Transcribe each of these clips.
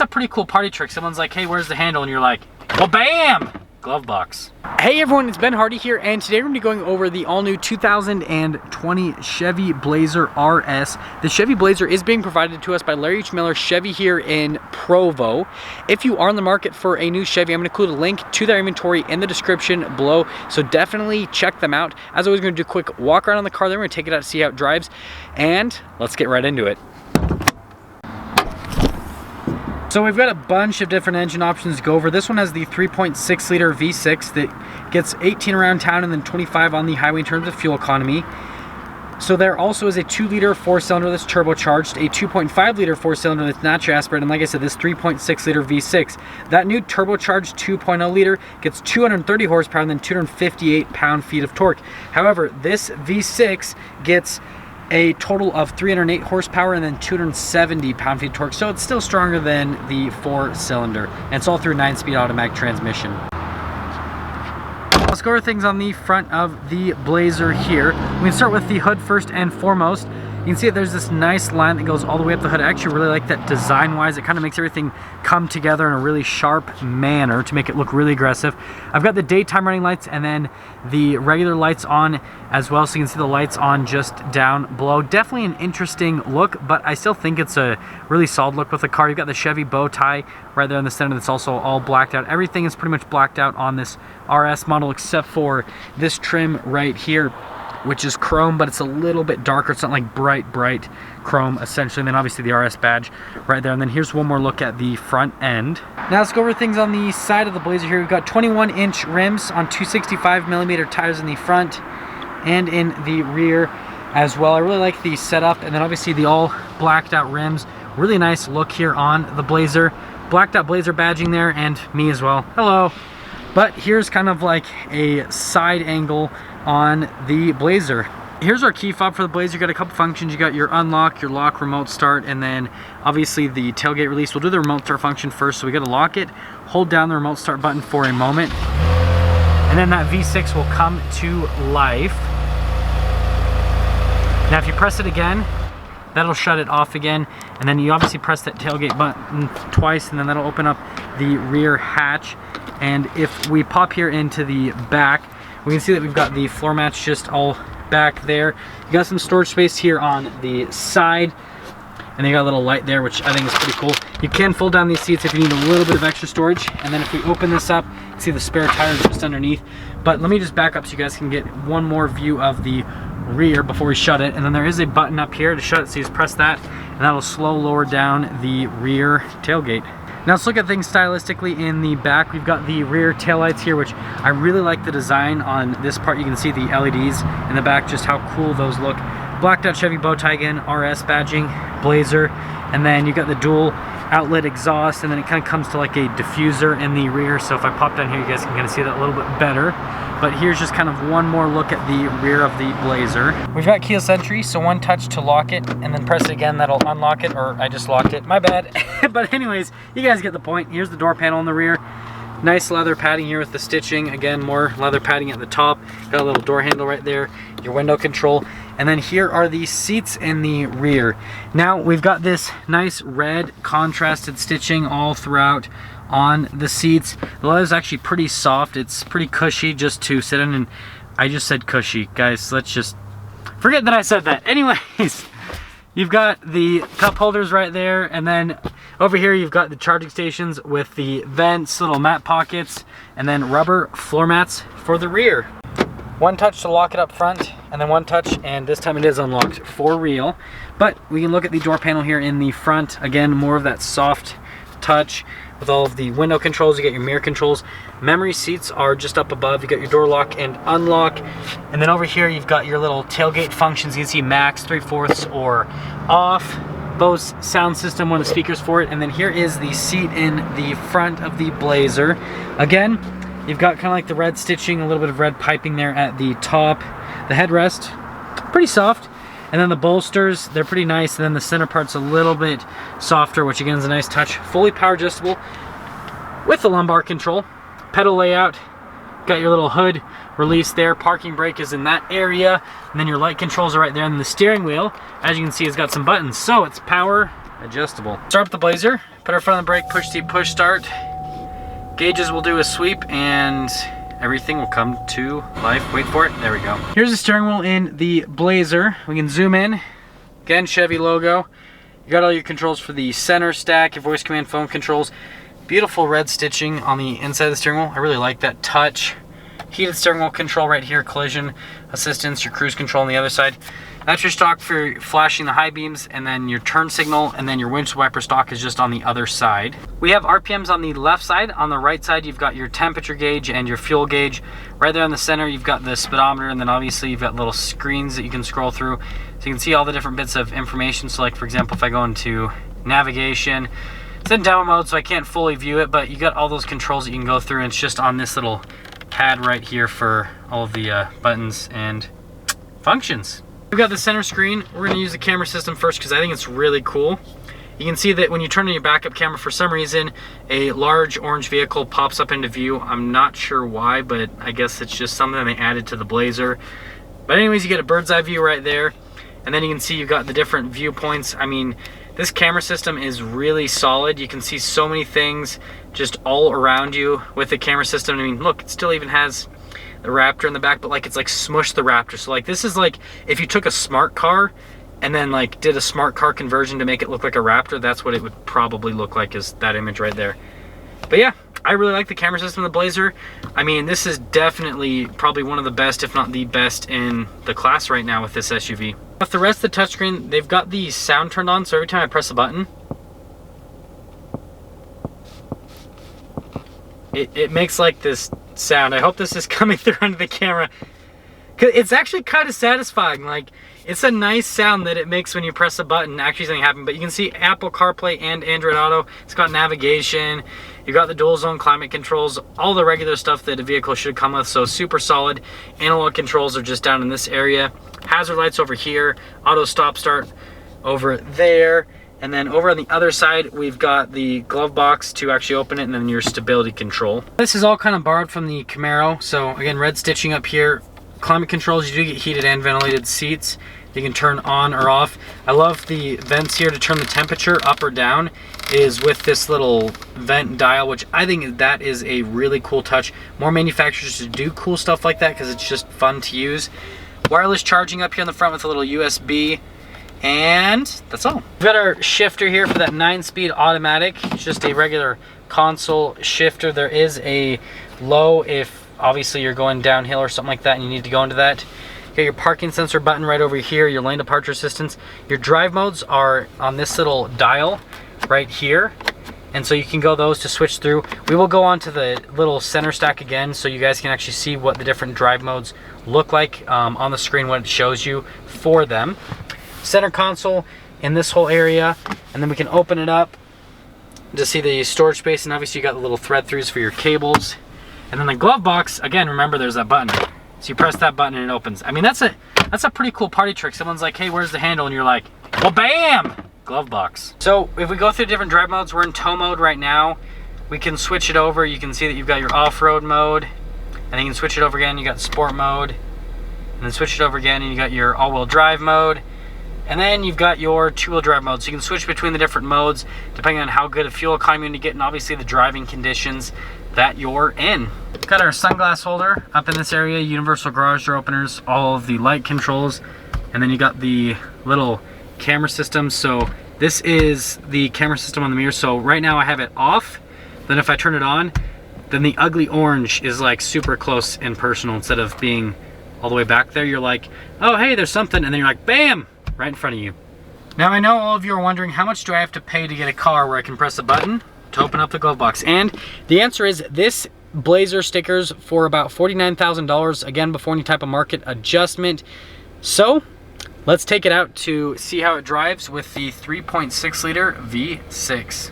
It's a pretty cool party trick. Someone's like, hey, where's the handle? And you're like, well, bam! Glove box. Hey everyone, it's Ben Hardy here, and today we're going to be going over the all-new 2020 Chevy Blazer RS. The Chevy Blazer is being provided to us by Larry H. Miller Chevy here in Provo. If you are in the market for a new Chevy, I'm going to include a link to their inventory in the description below, so definitely check them out. As always, we're going to do a quick walk around on the car, then we're going to take it out to see how it drives, and let's get right into it. So we've got a bunch of different engine options to go over. This one has the 3.6 liter V6 that gets 18 around town and then 25 on the highway in terms of fuel economy. So there also is a 2 liter 4-cylinder that's turbocharged, a 2.5 liter 4-cylinder that's naturally aspirated, and like I said, this 3.6 liter V6. That new turbocharged 2.0 liter gets 230 horsepower and then 258 pound-feet of torque. However, this V6 gets a total of 308 horsepower and then 270 pound-feet of torque, so it's still stronger than the 4-cylinder, and it's all through 9-speed automatic transmission. Let's go over things on the front of the Blazer here. We can start with the hood first and foremost. You can see that there's this nice line that goes all the way up the hood. I actually really like that design-wise. It kind of makes everything come together in a really sharp manner to make it look really aggressive. I've got the daytime running lights and then the regular lights on as well, so you can see the lights on just down below. Definitely an interesting look, but I still think it's a really solid look with the car. You've got the Chevy bow tie right there in the center that's also all blacked out. Everything is pretty much blacked out on this RS model except for this trim right here, which is chrome, but it's a little bit darker. It's not like bright chrome essentially. And then obviously the RS badge right there. And then here's one more look at the front end. Now let's go over things on the side of the Blazer here. We've got 21-inch rims on 265mm tires in the front and in the rear as well. I really like the setup, and then obviously the all blacked out rims. Really nice look here on the Blazer. Blacked out Blazer badging there, and me as well. Hello. But here's kind of like a side angle on the Blazer. Here's our key fob for the Blazer. You got a couple functions. You got your unlock, your lock, remote start, and then obviously the tailgate release. We'll do the remote start function first. So we got to lock it, hold down the remote start button for a moment, and then that V6 will come to life. Now if you press it again, that'll shut it off again, and then you obviously press that tailgate button twice, and then that'll open up the rear hatch. And if we pop here into the back, we can see that we've got the floor mats just all back there. You got some storage space here on the side, and then you got a little light there, which I think is pretty cool. You can fold down these seats if you need a little bit of extra storage. And then if we open this up, you can see the spare tires just underneath. But let me just back up so you guys can get one more view of the rear before we shut it. And then there is a button up here to shut it, so you just press that, and that'll slow lower down the rear tailgate. Now let's look at things stylistically in the back. We've got the rear taillights here, which I really like the design on this part. You can see the LEDs in the back, just how cool those look. Blacked out Chevy bow tie again, RS badging, Blazer, and then you got the dual outlet exhaust, and then it kind of comes to like a diffuser in the rear. So if I pop down here, you guys can kind of see that a little bit better. But here's just kind of one more look at the rear of the Blazer. We've got keyless entry, so one touch to lock it, and then press it again, that'll unlock it, or I just locked it, my bad. But anyways, you guys get the point. Here's the door panel in the rear. Nice leather padding here with the stitching. Again, more leather padding at the top. Got a little door handle right there, your window control. And then here are the seats in the rear. Now we've got this nice red contrasted stitching all throughout on the seats. The leather is actually pretty soft. It's pretty cushy just to sit in, and I just said cushy. Guys, let's just forget that I said that. Anyways, you've got the cup holders right there, and then over here you've got the charging stations with the vents, little mat pockets, and then rubber floor mats for the rear. One touch to lock it up front, and then one touch, and this time it is unlocked for real. But we can look at the door panel here in the front. Again, more of that soft touch with all of the window controls. You get your mirror controls. Memory seats are just up above. You got your door lock and unlock. And then over here you've got your little tailgate functions. You can see max, 3/4, or off. Bose sound system, one of the speakers for it. And then here is the seat in the front of the Blazer. Again, you've got kind of like the red stitching, a little bit of red piping there at the top. The headrest, pretty soft. And then the bolsters, they're pretty nice. And then the center part's a little bit softer, which again is a nice touch. Fully power adjustable with the lumbar control. Pedal layout, got your little hood release there. Parking brake is in that area. And then your light controls are right there. And the steering wheel, as you can see, has got some buttons. So it's power adjustable. Start up the Blazer. Put our foot on the brake, push seat, push start. Gauges will do a sweep and everything will come to life. Wait for it. There we go. Here's the steering wheel in the Blazer. We can zoom in. Again, Chevy logo. You got all your controls for the center stack, your voice command phone controls. Beautiful red stitching on the inside of the steering wheel. I really like that touch. Heated steering wheel control right here, collision assistance, your cruise control on the other side. That's your stock for flashing the high beams, and then your turn signal, and then your windshield wiper stock is just on the other side. We have RPMs on the left side. On the right side, you've got your temperature gauge and your fuel gauge. Right there in the center, you've got the speedometer, and then obviously you've got little screens that you can scroll through. So you can see all the different bits of information. So like, for example, if I go into navigation, it's in demo mode, so I can't fully view it, but you got all those controls that you can go through, and it's just on this little pad right here for all of the buttons and functions. We've got the center screen. We're going to use the camera system first because I think it's really cool. You can see that when you turn on your backup camera, for some reason, a large orange vehicle pops up into view. I'm not sure why, but I guess it's just something they added to the Blazer. But anyways, you get a bird's eye view right there. And then you can see you've got the different viewpoints. I mean, this camera system is really solid. You can see so many things just all around you with the camera system. I mean, look, it still even has the Raptor in the back, but like it's like smushed the Raptor. So like this is like if you took a smart car and then like did a smart car conversion to make it look like a Raptor, that's what it would probably look like, is that image right there. But yeah, I really like the camera system of the Blazer. I mean, this is definitely probably one of the best, if not the best in the class right now with this SUV. With the rest of the touchscreen, they've got the sound turned on, so every time I press a button, it makes like this sound. I hope this is coming through under the camera, because it's actually kind of satisfying. Like, it's a nice sound that it makes when you press a button. Actually, something happened. But you can see Apple CarPlay and Android Auto. It's got navigation. You've got the dual zone climate controls, all the regular stuff that a vehicle should come with. So super solid. Analog controls are just down in this area. Hazard lights over here. Auto stop start over there. And then over on the other side, we've got the glove box to actually open it, and then your stability control. This is all kind of borrowed from the Camaro. So again, red stitching up here. Climate controls, you do get heated and ventilated seats. You can turn on or off. I love the vents here to turn the temperature up or down is with this little vent dial, which I think that is a really cool touch. More manufacturers should do cool stuff like that because it's just fun to use. Wireless charging up here in the front with a little USB. And that's all. We've got our shifter here for that 9-speed automatic. It's just a regular console shifter. There is a low if obviously you're going downhill or something like that and you need to go into that. You got your parking sensor button right over here, your lane departure assistance. Your drive modes are on this little dial right here. And so you can go those to switch through. We will go on to the little center stack again so you guys can actually see what the different drive modes look like on the screen, what it shows you for them. Center console in this whole area, and then we can open it up to see the storage space, and obviously you got the little thread throughs for your cables. And then the glove box, again, remember there's that button. So you press that button and it opens. I mean, that's a pretty cool party trick. Someone's like, hey, where's the handle? And you're like, well, bam! Glove box. So if we go through different drive modes, we're in tow mode right now. We can switch it over. You can see that you've got your off-road mode, and then you can switch it over again. You got sport mode, and then switch it over again, and you got your all-wheel drive mode. And then you've got your two-wheel drive mode. So you can switch between the different modes depending on how good a fuel economy you get, and obviously the driving conditions that you're in. Got our sunglass holder up in this area, universal garage door openers, all of the light controls, and then you got the little camera system. So this is the camera system on the mirror. So right now I have it off. Then if I turn it on, then the ugly orange is like super close and personal. Instead of being all the way back there, you're like, oh, hey, there's something. And then you're like, bam! Right in front of you. Now I know all of you are wondering, how much do I have to pay to get a car where I can press a button to open up the glove box? And the answer is this Blazer stickers for about $49,000, again, before any type of market adjustment. So let's take it out to see how it drives with the 3.6 liter V6.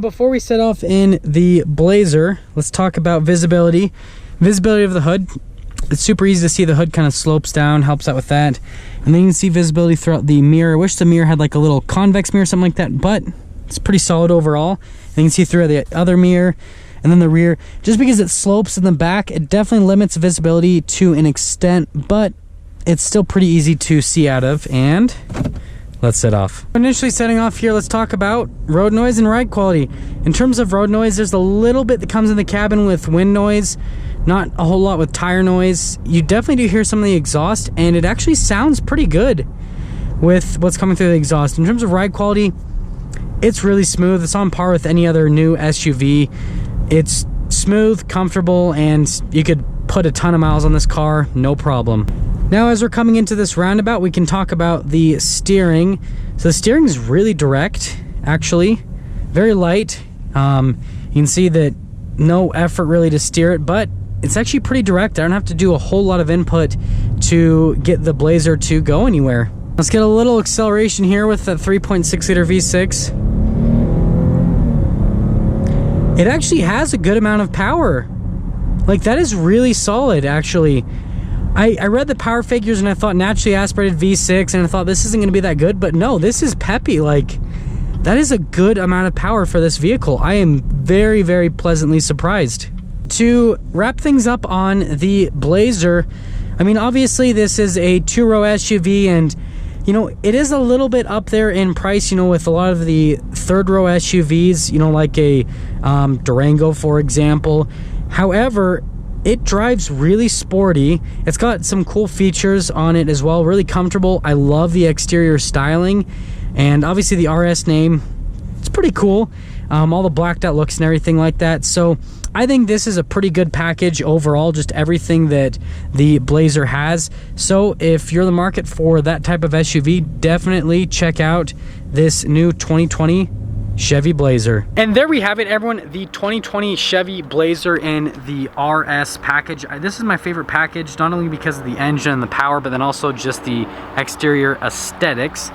Before we set off in the Blazer, let's talk about visibility. Visibility of the hood. It's super easy to see. The hood kind of slopes down, helps out with that. And then you can see visibility throughout the mirror. I wish the mirror had like a little convex mirror or something like that, but it's pretty solid overall. And you can see through the other mirror. And then the rear, just because it slopes in the back, it definitely limits visibility to an extent, but it's still pretty easy to see out of. And let's set off. Initially setting off here, let's talk about road noise and ride quality. In terms of road noise, there's a little bit that comes in the cabin with wind noise, not a whole lot with tire noise. You definitely do hear some of the exhaust, and it actually sounds pretty good with what's coming through the exhaust. In terms of ride quality, it's really smooth. It's on par with any other new SUV. It's smooth, comfortable, and you could put a ton of miles on this car, no problem. Now, as we're coming into this roundabout, we can talk about the steering. So the steering is really direct, actually, very light. You can see that no effort really to steer it, but it's actually pretty direct. I don't have to do a whole lot of input to get the Blazer to go anywhere. Let's get a little acceleration here with the 3.6 liter V6. It actually has a good amount of power. Like, that is really solid, actually. I read the power figures and I thought naturally aspirated V6, and I thought this isn't going to be that good, but no, this is peppy. Like, that is a good amount of power for this vehicle. I am very, very pleasantly surprised. To wrap things up on the Blazer, I mean, obviously this is a two-row SUV, and you know, it is a little bit up there in price, you know, with a lot of the third-row SUVs, you know, like a Durango, for example. However, it drives really sporty. It's got some cool features on it as well, really comfortable. I love the exterior styling, and obviously the RS name, it's pretty cool. All the blacked out looks and everything like that. So I think this is a pretty good package overall, just everything that the Blazer has. So if you're in the market for that type of SUV, definitely check out this new 2020 Chevy Blazer. And there we have it, everyone, the 2020 Chevy Blazer in the RS package. This is my favorite package, not only because of the engine and the power, but then also just the exterior aesthetics.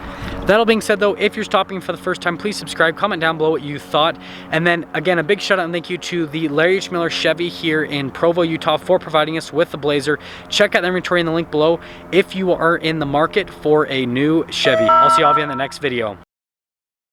That all being said though, if you're stopping for the first time, please subscribe, comment down below what you thought. And then again, a big shout out and thank you to the Larry H. Miller Chevy here in Provo, Utah for providing us with the Blazer. Check out the inventory in the link below if you are in the market for a new Chevy. I'll see all of you in the next video.